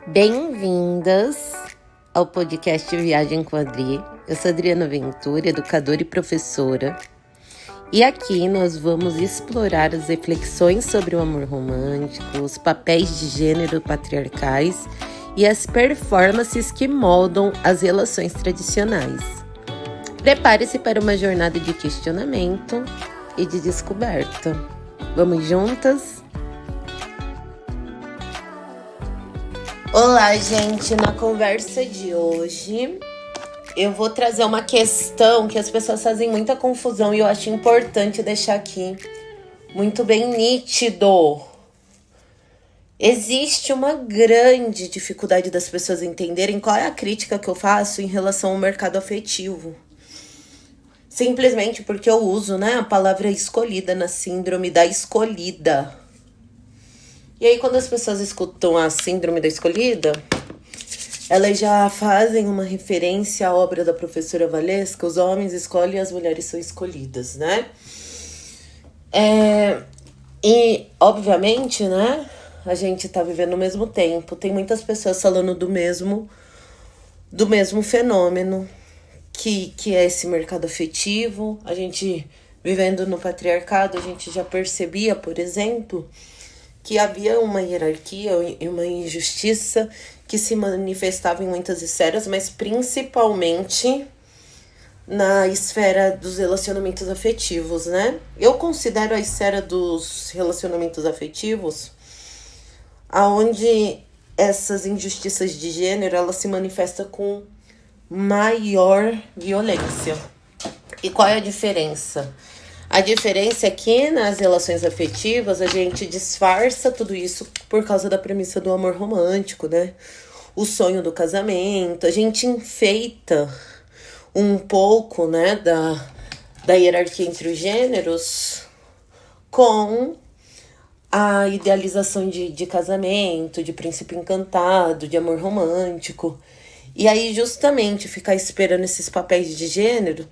Bem-vindas ao podcast Viagem com a Adri. Eu sou Adriana Ventura, educadora e professora. E aqui nós vamos explorar as reflexões sobre o amor romântico, os papéis de gênero patriarcais e as performances que moldam as relações tradicionais. Prepare-se para uma jornada de questionamento e de descoberta. Vamos juntas? Olá, gente! Na conversa de hoje, eu vou trazer uma questão que as pessoas fazem muita confusão e eu acho importante deixar aqui muito bem nítido. Existe uma grande dificuldade das pessoas entenderem qual é a crítica que eu faço em relação ao mercado afetivo. Simplesmente porque eu uso, a palavra escolhida na síndrome da escolhida. E aí, quando as pessoas escutam a síndrome da escolhida, elas já fazem uma referência à obra da professora Valesca, os homens escolhem e as mulheres são escolhidas, né? E, obviamente, a gente tá vivendo o mesmo tempo. Tem muitas pessoas falando do mesmo fenômeno, que é esse mercado afetivo. A gente, vivendo no patriarcado, a gente já percebia, por exemplo, que havia uma hierarquia e uma injustiça que se manifestava em muitas esferas, mas principalmente na esfera dos relacionamentos afetivos, né? Eu considero a esfera dos relacionamentos afetivos aonde essas injustiças de gênero, elas se manifestam com maior violência. E qual é a diferença? A diferença é que nas relações afetivas a gente disfarça tudo isso por causa da premissa do amor romântico, né? O sonho do casamento. A gente enfeita um pouco, da hierarquia entre os gêneros com a idealização de casamento, de príncipe encantado, de amor romântico. E aí justamente ficar esperando esses papéis de gênero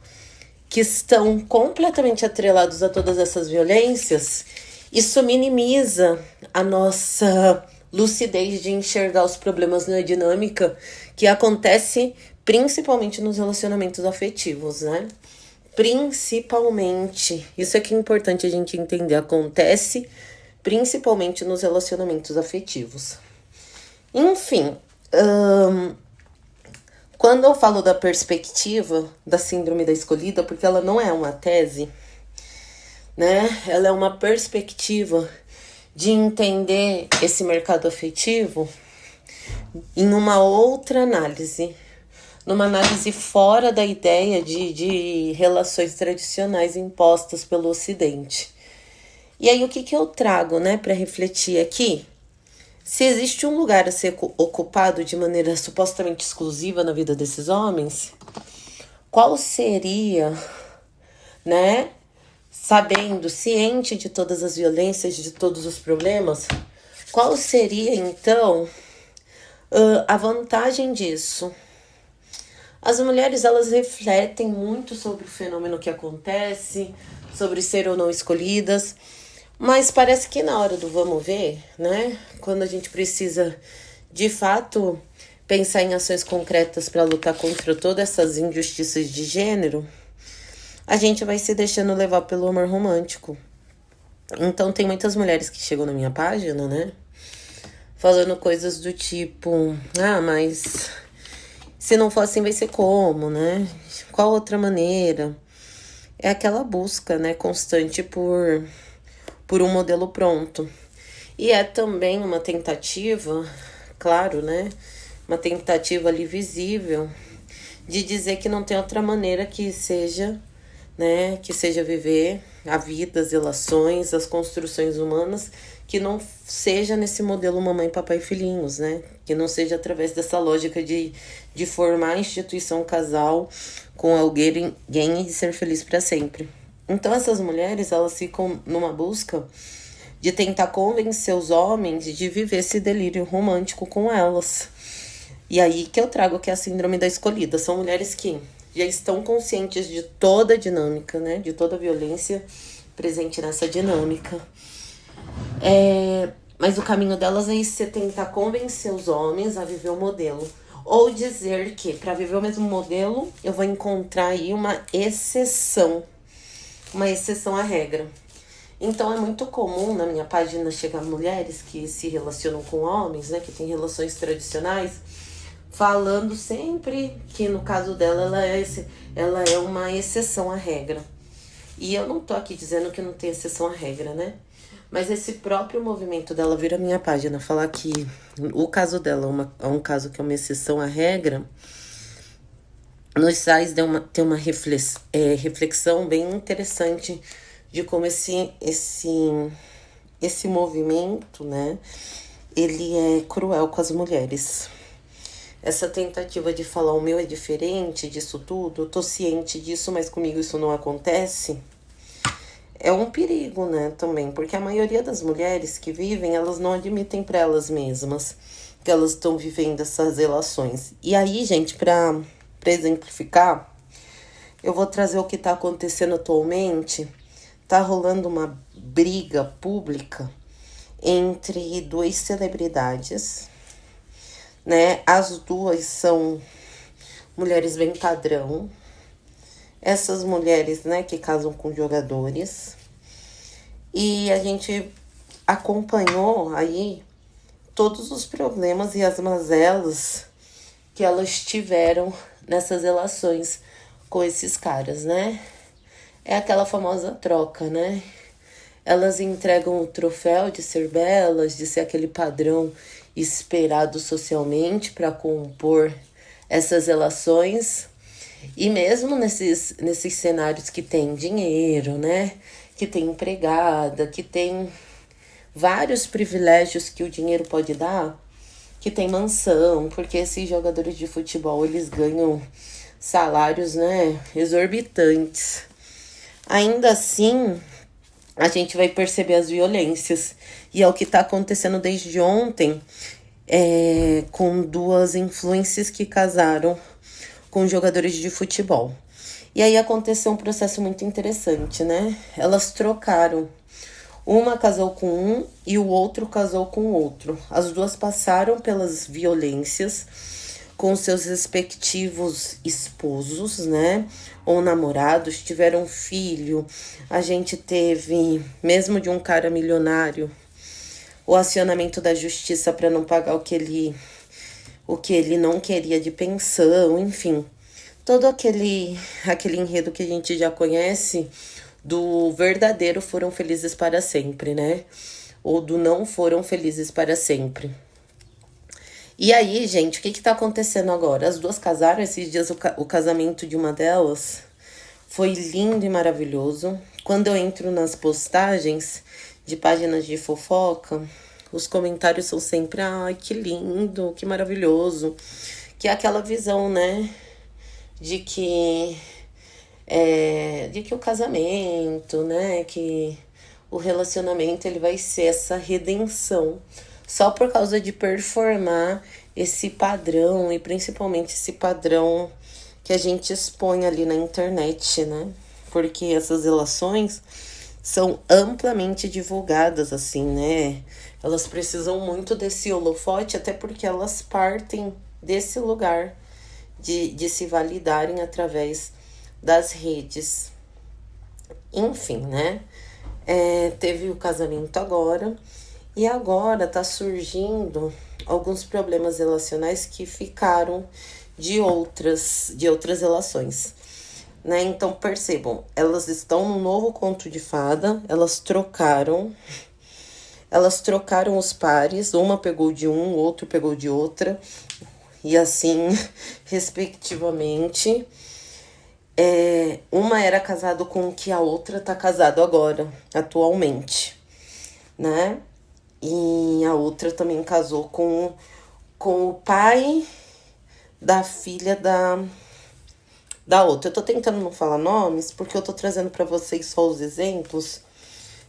que estão completamente atrelados a todas essas violências, isso minimiza a nossa lucidez de enxergar os problemas na dinâmica que acontece principalmente nos relacionamentos afetivos, né? Principalmente, isso é que é importante a gente entender, acontece principalmente nos relacionamentos afetivos. Enfim, quando eu falo da perspectiva da síndrome da escolhida, porque ela não é uma tese, Ela é uma perspectiva de entender esse mercado afetivo em uma outra análise. Numa análise fora da ideia de relações tradicionais impostas pelo Ocidente. E aí, o que eu trago, para refletir aqui? Se existe um lugar a ser ocupado de maneira supostamente exclusiva na vida desses homens, qual seria, sabendo, ciente de todas as violências, de todos os problemas, qual seria, então, a vantagem disso? As mulheres, elas refletem muito sobre o fenômeno que acontece, sobre ser ou não escolhidas, mas parece que na hora do vamos ver, quando a gente precisa, de fato, pensar em ações concretas para lutar contra todas essas injustiças de gênero, a gente vai se deixando levar pelo amor romântico. Então, tem muitas mulheres que chegam na minha página, falando coisas do tipo, mas se não for assim vai ser como, Qual outra maneira? É aquela busca, constante por um modelo pronto. E é também uma tentativa, claro, uma tentativa ali visível de dizer que não tem outra maneira que seja, que seja viver a vida, as relações, as construções humanas, que não seja nesse modelo mamãe, papai e filhinhos, Que não seja através dessa lógica de formar a instituição casal com alguém e de ser feliz para sempre. Então essas mulheres, elas ficam numa busca de tentar convencer os homens de viver esse delírio romântico com elas. E aí que eu trago que é a síndrome da escolhida. São mulheres que já estão conscientes de toda a dinâmica, de toda a violência presente nessa dinâmica. Mas o caminho delas é você tentar convencer os homens a viver o modelo. Ou dizer que, para viver o mesmo modelo, eu vou encontrar aí uma exceção à regra. Então é muito comum na minha página chegar mulheres que se relacionam com homens, né, que têm relações tradicionais, falando sempre que no caso dela ela é uma exceção à regra. E eu não tô aqui dizendo que não tem exceção à regra, né? Mas esse próprio movimento dela vir à minha página falar que o caso dela é um caso que é uma exceção à regra, nos faz ter uma reflexão bem interessante de como esse movimento, né, ele é cruel com as mulheres. Essa tentativa de falar o meu é diferente disso tudo, eu tô ciente disso, mas comigo isso não acontece, é um perigo, né, também, porque a maioria das mulheres que vivem, elas não admitem para elas mesmas que elas estão vivendo essas relações. E aí, gente, para exemplificar, eu vou trazer o que tá acontecendo atualmente. Tá rolando uma briga pública entre duas celebridades, né? As duas são mulheres bem padrão. Essas mulheres, né, que casam com jogadores. E a gente acompanhou aí todos os problemas e as mazelas que elas tiveram nessas relações com esses caras, né? É aquela famosa troca, né? Elas entregam o troféu de ser belas, de ser aquele padrão esperado socialmente para compor essas relações. E mesmo nesses cenários que tem dinheiro, né? Que tem empregada, que tem vários privilégios que o dinheiro pode dar, que tem mansão, porque esses jogadores de futebol, eles ganham salários, né, exorbitantes. Ainda assim, a gente vai perceber as violências. E é o que está acontecendo desde ontem, com duas influências que casaram com jogadores de futebol. E aí aconteceu um processo muito interessante, né? Elas trocaram. Uma casou com um e o outro casou com o outro. As duas passaram pelas violências com seus respectivos esposos, né? Ou namorados, tiveram filho. A gente teve, mesmo de um cara milionário, o acionamento da justiça para não pagar o que ele não queria de pensão, enfim. Todo aquele enredo que a gente já conhece do verdadeiro foram felizes para sempre, né? Ou do não foram felizes para sempre. E aí, gente, o que tá acontecendo agora? As duas casaram, esses dias o casamento de uma delas foi lindo e maravilhoso. Quando eu entro nas postagens de páginas de fofoca, os comentários são sempre, ai, que lindo, que maravilhoso. Que é aquela visão, né, de que o casamento, né, que o relacionamento ele vai ser essa redenção só por causa de performar esse padrão e principalmente esse padrão que a gente expõe ali na internet, né? Porque essas relações são amplamente divulgadas, assim, né? Elas precisam muito desse holofote, até porque elas partem desse lugar de se validarem através das redes. Enfim, né? Teve o casamento agora, e agora tá surgindo alguns problemas relacionais que ficaram de outras relações, né? Então percebam, elas estão num novo conto de fada, elas trocaram os pares, uma pegou de um, o outro pegou de outra, e assim, respectivamente. Uma era casado com o que a outra tá casado agora, atualmente, né? E a outra também casou com o pai da filha da outra. Eu tô tentando não falar nomes, porque eu tô trazendo pra vocês só os exemplos.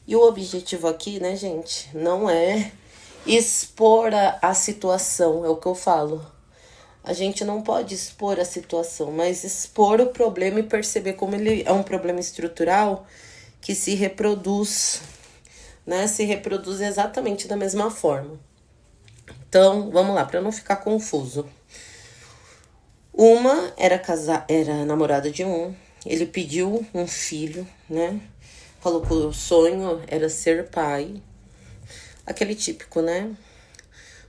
E o objetivo aqui, né, gente, não é expor a situação, é o que eu falo. A gente não pode expor a situação, mas expor o problema e perceber como ele é um problema estrutural que se reproduz né, se reproduz exatamente da mesma forma. Então, vamos lá, para não ficar confuso. Uma era namorada de um, ele pediu um filho, né? Falou que o sonho era ser pai. Aquele típico, né?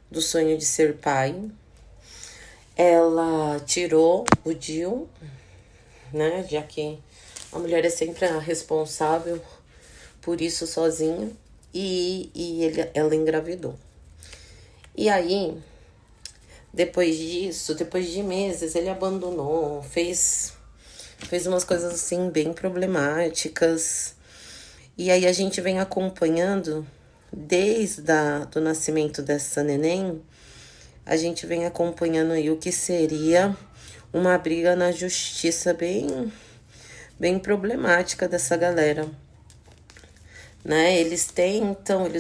Do sonho de ser pai. Ela tirou o DIU, né? Já que a mulher é sempre a responsável por isso sozinha. Ela engravidou. E aí, depois disso, depois de meses, ele abandonou, fez umas coisas assim bem problemáticas. E aí a gente vem acompanhando, desde do nascimento dessa neném, a gente vem acompanhando aí o que seria uma briga na justiça bem problemática dessa galera. Né? Eles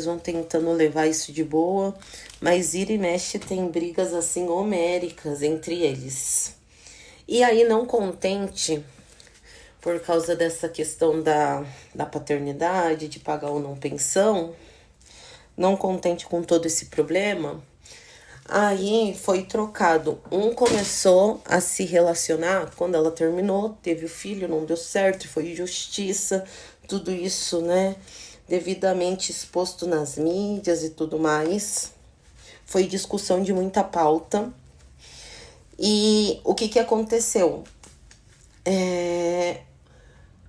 vão tentando levar isso de boa, mas vira e mexe tem brigas assim homéricas entre eles. E aí, não contente, por causa dessa questão da paternidade, de pagar ou não pensão, não contente com todo esse problema, aí foi trocado. Um começou a se relacionar quando ela terminou, teve o filho, não deu certo, foi justiça, tudo isso, né? Devidamente exposto nas mídias e tudo mais. Foi discussão de muita pauta. E o que aconteceu?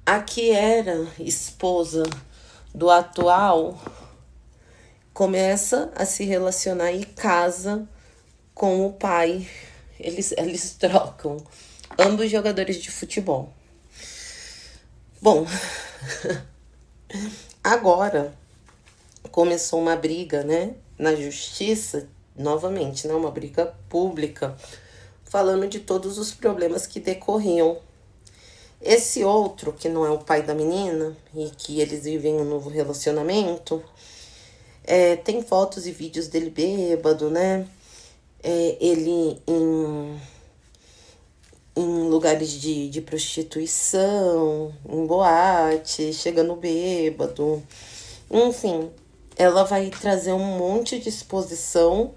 A que era esposa do atual começa a se relacionar e casa com o pai. Eles trocam. Ambos jogadores de futebol. Bom, agora começou uma briga, né, na justiça, novamente, né, uma briga pública, falando de todos os problemas que decorriam. Esse outro, que não é o pai da menina, e que eles vivem um novo relacionamento, tem fotos e vídeos dele bêbado, né, ele em lugares de prostituição, em boate, chegando bêbado. Enfim, ela vai trazer um monte de exposição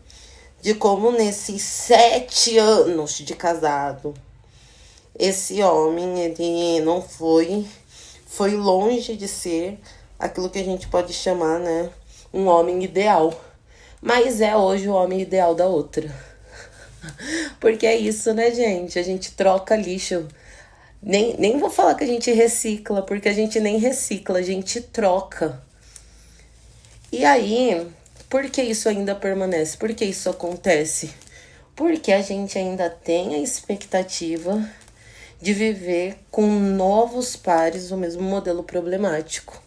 de como nesses 7 anos de casado, esse homem, ele não foi longe de ser aquilo que a gente pode chamar, né, um homem ideal. Mas é hoje o homem ideal da outra. Porque é isso, né, gente? A gente troca lixo. Nem vou falar que a gente recicla, porque a gente nem recicla, a gente troca. E aí, por que isso ainda permanece? Por que isso acontece? Porque a gente ainda tem a expectativa de viver com novos pares o mesmo modelo problemático.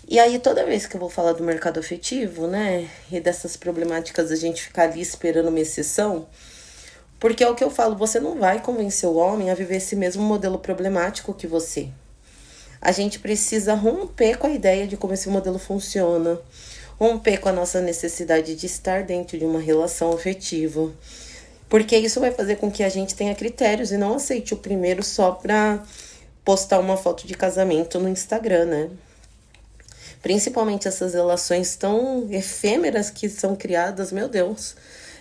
E aí, toda vez que eu vou falar do mercado afetivo, né, e dessas problemáticas, a gente ficar ali esperando uma exceção, porque é o que eu falo, você não vai convencer o homem a viver esse mesmo modelo problemático que você. A gente precisa romper com a ideia de como esse modelo funciona, romper com a nossa necessidade de estar dentro de uma relação afetiva, porque isso vai fazer com que a gente tenha critérios e não aceite o primeiro só pra postar uma foto de casamento no Instagram, né? Principalmente essas relações tão efêmeras que são criadas, meu Deus.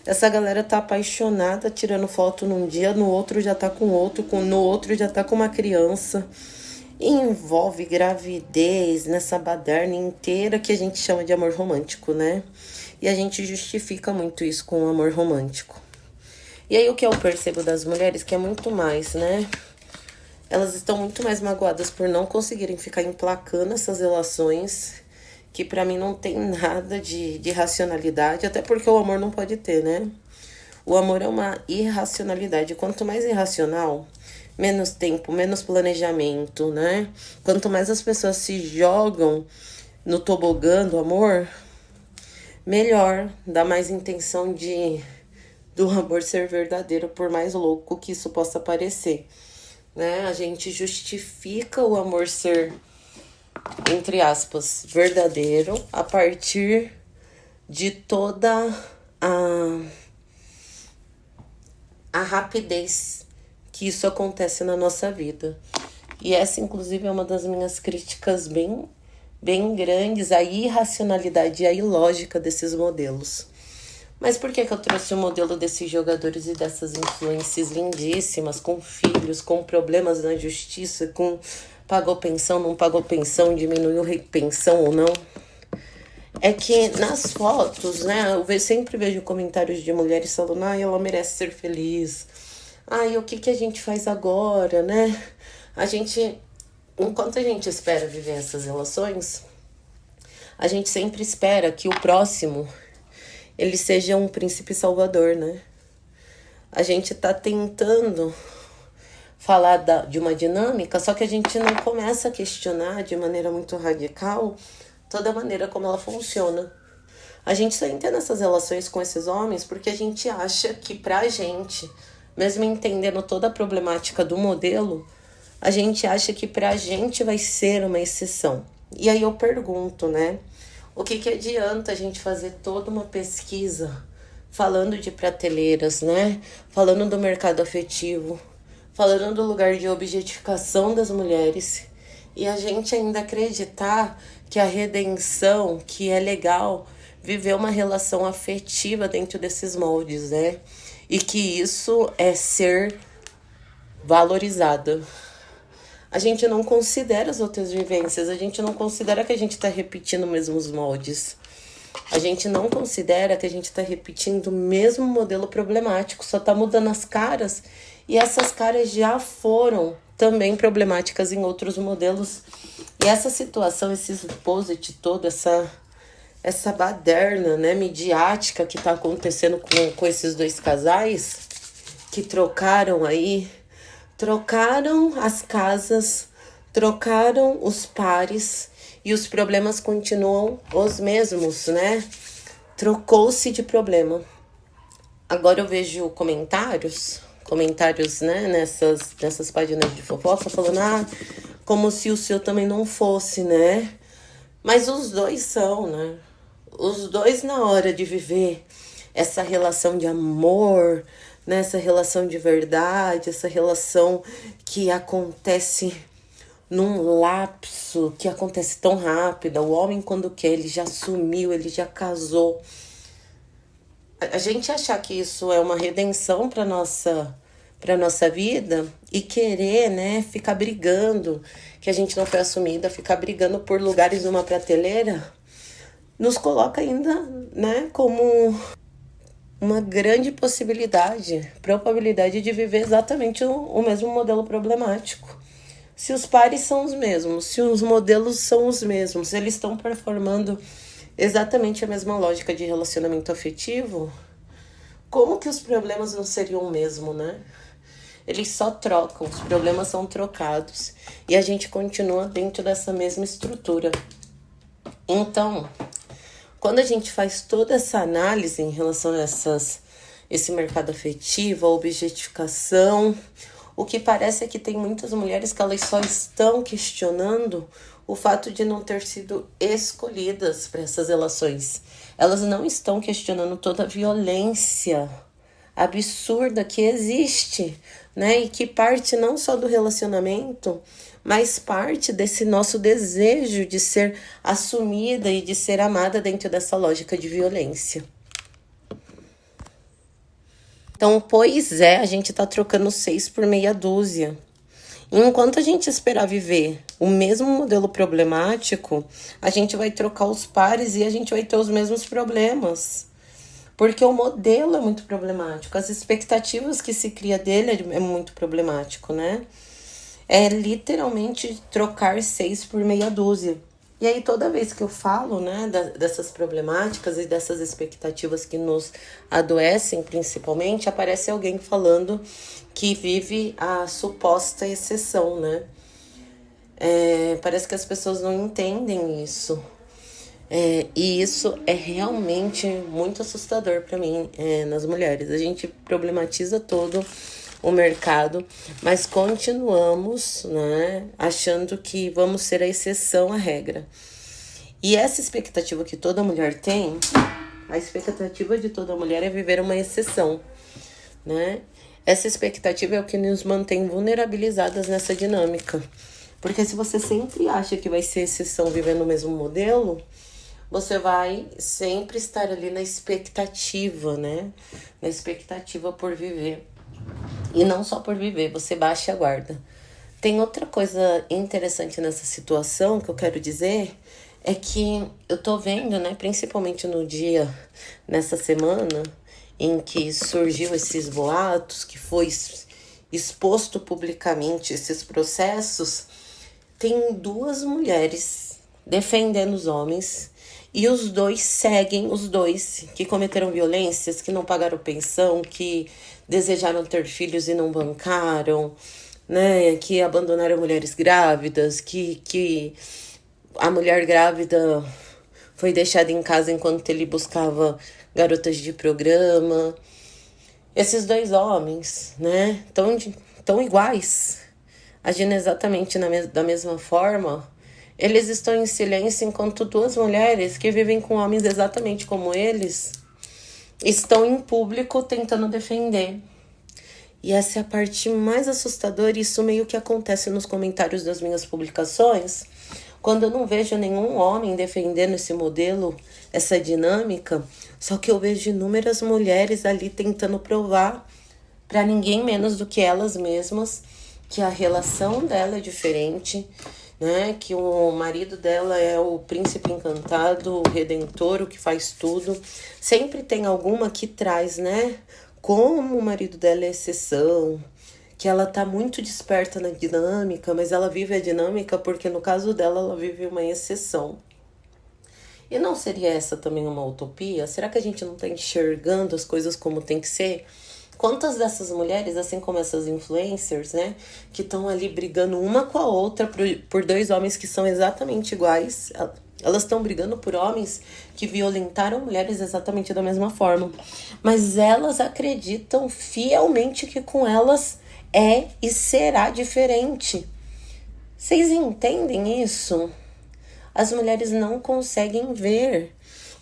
Essa galera tá apaixonada, tirando foto num dia, no outro já tá com outro, no outro já tá com uma criança. E envolve gravidez nessa baderna inteira que a gente chama de amor romântico, né? E a gente justifica muito isso com o amor romântico. E aí o que eu percebo das mulheres que é muito mais, né? Elas estão muito mais magoadas por não conseguirem ficar emplacando essas relações, que pra mim não tem nada de racionalidade, até porque o amor não pode ter, né? O amor é uma irracionalidade. Quanto mais irracional, menos tempo, menos planejamento, né? Quanto mais as pessoas se jogam no tobogã do amor, melhor. Dá mais intenção do amor ser verdadeiro, por mais louco que isso possa parecer. Né? A gente justifica o amor ser, entre aspas, verdadeiro a partir de toda a rapidez que isso acontece na nossa vida. E essa, inclusive, é uma das minhas críticas bem bem grandes, a irracionalidade e a ilógica desses modelos. Mas por que eu trouxe o modelo desses jogadores e dessas influências lindíssimas, com filhos, com problemas na justiça, com pagou pensão, não pagou pensão, diminuiu pensão ou não? É que nas fotos, né, eu sempre vejo comentários de mulheres falando, ela merece ser feliz. E o que a gente faz agora, né? Enquanto a gente espera viver essas relações, a gente sempre espera que o próximo, ele seja um príncipe salvador, né? A gente tá tentando falar de uma dinâmica, só que a gente não começa a questionar de maneira muito radical toda a maneira como ela funciona. A gente só entende essas relações com esses homens porque a gente acha que pra gente, mesmo entendendo toda a problemática do modelo, a gente acha que pra gente vai ser uma exceção. E aí eu pergunto, né? O que adianta a gente fazer toda uma pesquisa falando de prateleiras, né? Falando do mercado afetivo, falando do lugar de objetificação das mulheres, e a gente ainda acreditar que a redenção, que é legal viver uma relação afetiva dentro desses moldes, né? E que isso é ser valorizado. A gente não considera as outras vivências, a gente não considera que a gente está repetindo os mesmos moldes. A gente não considera que a gente está repetindo o mesmo modelo problemático, só está mudando as caras, e essas caras já foram também problemáticas em outros modelos. E essa situação, esse exposit todo, essa baderna, né, midiática que está acontecendo com esses dois casais, que trocaram as casas, trocaram os pares, e os problemas continuam os mesmos, né? Trocou-se de problema. Agora eu vejo comentários, né, nessas páginas de fofoca, falando, como se o seu também não fosse, né? Mas os dois são, né? Os dois, na hora de viver essa relação de amor, né? Essa relação de verdade, essa relação que acontece num lapso, que acontece tão rápido. O homem, quando quer, ele já sumiu, ele já casou. A gente achar que isso é uma redenção para nossa vida e querer, né, ficar brigando, que a gente não foi assumida, ficar brigando por lugares numa prateleira, nos coloca ainda, né, como uma grande probabilidade de viver exatamente o mesmo modelo problemático. Se os pares são os mesmos, se os modelos são os mesmos, eles estão performando exatamente a mesma lógica de relacionamento afetivo, como que os problemas não seriam o mesmo, né? Eles só trocam, os problemas são trocados e a gente continua dentro dessa mesma estrutura. Então, quando a gente faz toda essa análise em relação a esse mercado afetivo, a objetificação, o que parece é que tem muitas mulheres que elas só estão questionando o fato de não ter sido escolhidas para essas relações. Elas não estão questionando toda a violência absurda que existe, né? E que parte não só do relacionamento, mas parte desse nosso desejo de ser assumida e de ser amada dentro dessa lógica de violência. Então, pois é, a gente tá trocando 6 por meia dúzia. E enquanto a gente esperar viver o mesmo modelo problemático, a gente vai trocar os pares e a gente vai ter os mesmos problemas. Porque o modelo é muito problemático, as expectativas que se cria dele é muito problemático, né? É literalmente trocar 6 por meia dúzia. E aí toda vez que eu falo, né, dessas problemáticas e dessas expectativas que nos adoecem principalmente, aparece alguém falando que vive a suposta exceção, né? Parece que as pessoas não entendem isso. E isso é realmente muito assustador para mim, nas mulheres. A gente problematiza todo o mercado, mas continuamos, né, achando que vamos ser a exceção à regra. E essa expectativa que toda mulher tem, a expectativa de toda mulher é viver uma exceção, né? Essa expectativa é o que nos mantém vulnerabilizadas nessa dinâmica. Porque se você sempre acha que vai ser exceção vivendo o mesmo modelo, você vai sempre estar ali na expectativa, né? Na expectativa por viver. E não só por viver, você baixa a guarda. Tem outra coisa interessante nessa situação que eu quero dizer, é que eu tô vendo, né, principalmente no dia, nessa semana, em que surgiu esses boatos, que foi exposto publicamente esses processos, tem duas mulheres defendendo os homens e os dois seguem, os dois que cometeram violências, que não pagaram pensão, que desejaram ter filhos e não bancaram, né, que abandonaram mulheres grávidas, que a mulher grávida foi deixada em casa enquanto ele buscava garotas de programa. Esses dois homens, né, tão iguais, agindo exatamente da mesma forma, eles estão em silêncio enquanto duas mulheres que vivem com homens exatamente como eles estão em público tentando defender. E essa é a parte mais assustadora, e isso meio que acontece nos comentários das minhas publicações, quando eu não vejo nenhum homem defendendo esse modelo, essa dinâmica, só que eu vejo inúmeras mulheres ali tentando provar para ninguém menos do que elas mesmas que a relação dela é diferente, né? Que o marido dela é o príncipe encantado, o redentor, o que faz tudo. Sempre tem alguma que traz, né? Como o marido dela é exceção, que ela tá muito desperta na dinâmica, mas ela vive a dinâmica porque no caso dela ela vive uma exceção. E não seria essa também uma utopia? Será que a gente não tá enxergando as coisas como tem que ser? Quantas dessas mulheres, assim como essas influencers, né, que estão ali brigando uma com a outra por dois homens que são exatamente iguais, elas estão brigando por homens que violentaram mulheres exatamente da mesma forma. Mas elas acreditam fielmente que com elas é e será diferente. Vocês entendem isso? As mulheres não conseguem ver.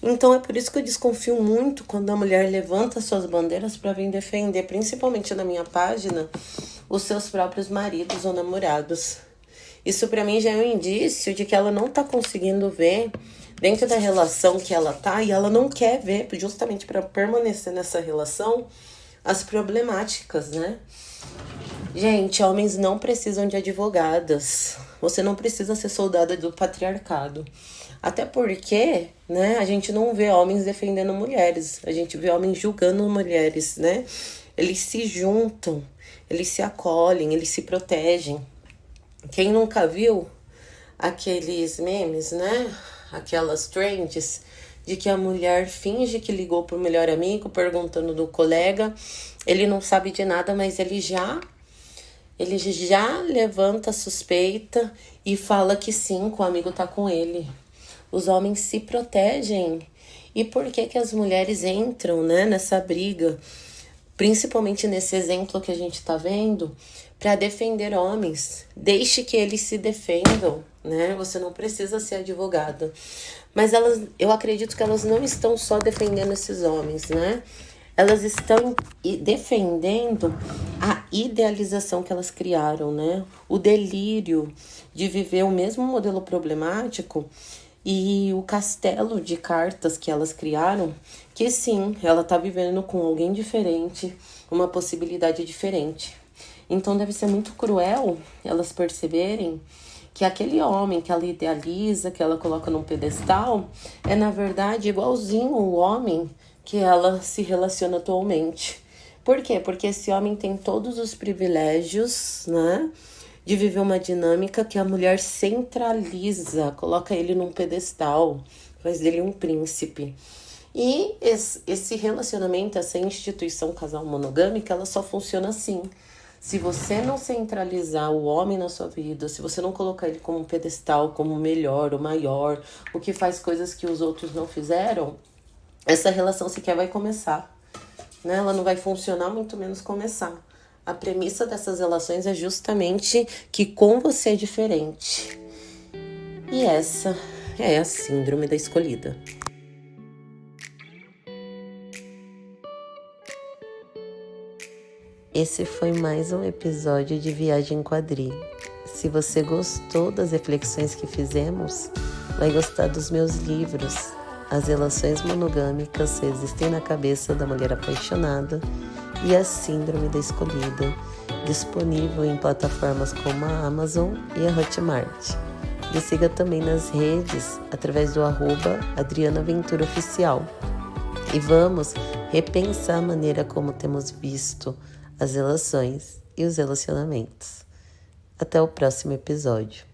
Então é por isso que eu desconfio muito quando a mulher levanta suas bandeiras para vir defender, principalmente na minha página, os seus próprios maridos ou namorados. Isso para mim já é um indício de que ela não tá conseguindo ver dentro da relação que ela tá, e ela não quer ver, justamente para permanecer nessa relação, as problemáticas, né? Gente, homens não precisam de advogadas. Você não precisa ser soldada do patriarcado. Até porque, né, a gente não vê homens defendendo mulheres. A gente vê homens julgando mulheres, né? Eles se juntam, eles se acolhem, eles se protegem. Quem nunca viu aqueles memes, né? Aquelas trends de que a mulher finge que ligou pro melhor amigo perguntando do colega. Ele não sabe de nada, mas ele já levanta a suspeita e fala que sim, que o amigo tá com ele. Os homens se protegem. E por que que as mulheres entram, né, nessa briga? Principalmente nesse exemplo que a gente tá vendo, para defender homens. Deixe que eles se defendam, né? Você não precisa ser advogada. Mas eu acredito que elas não estão só defendendo esses homens, né? Elas estão defendendo a idealização que elas criaram, né? O delírio de viver o mesmo modelo problemático e o castelo de cartas que elas criaram, que sim, ela tá vivendo com alguém diferente, uma possibilidade diferente. Então deve ser muito cruel elas perceberem que aquele homem que ela idealiza, que ela coloca num pedestal, é na verdade igualzinho o homem que ela se relaciona atualmente. Por quê? Porque esse homem tem todos os privilégios, né, de viver uma dinâmica que a mulher centraliza, coloca ele num pedestal, faz dele um príncipe. E esse relacionamento, essa instituição casal monogâmica, ela só funciona assim. Se você não centralizar o homem na sua vida, se você não colocar ele como um pedestal, como o melhor, o maior, o que faz coisas que os outros não fizeram, essa relação sequer vai começar, né? Ela não vai funcionar, muito menos começar. A premissa dessas relações é justamente que com você é diferente. E essa é a síndrome da escolhida. Esse foi mais um episódio de Viagem Quadri. se você gostou das reflexões que fizemos, vai gostar dos meus livros. As relações monogâmicas existem na cabeça da mulher apaixonada e a síndrome da escolhida, disponível em plataformas como a Amazon e a Hotmart. Me siga também nas redes através do @AdrianaVenturaOficial. E vamos repensar a maneira como temos visto as relações e os relacionamentos. Até o próximo episódio.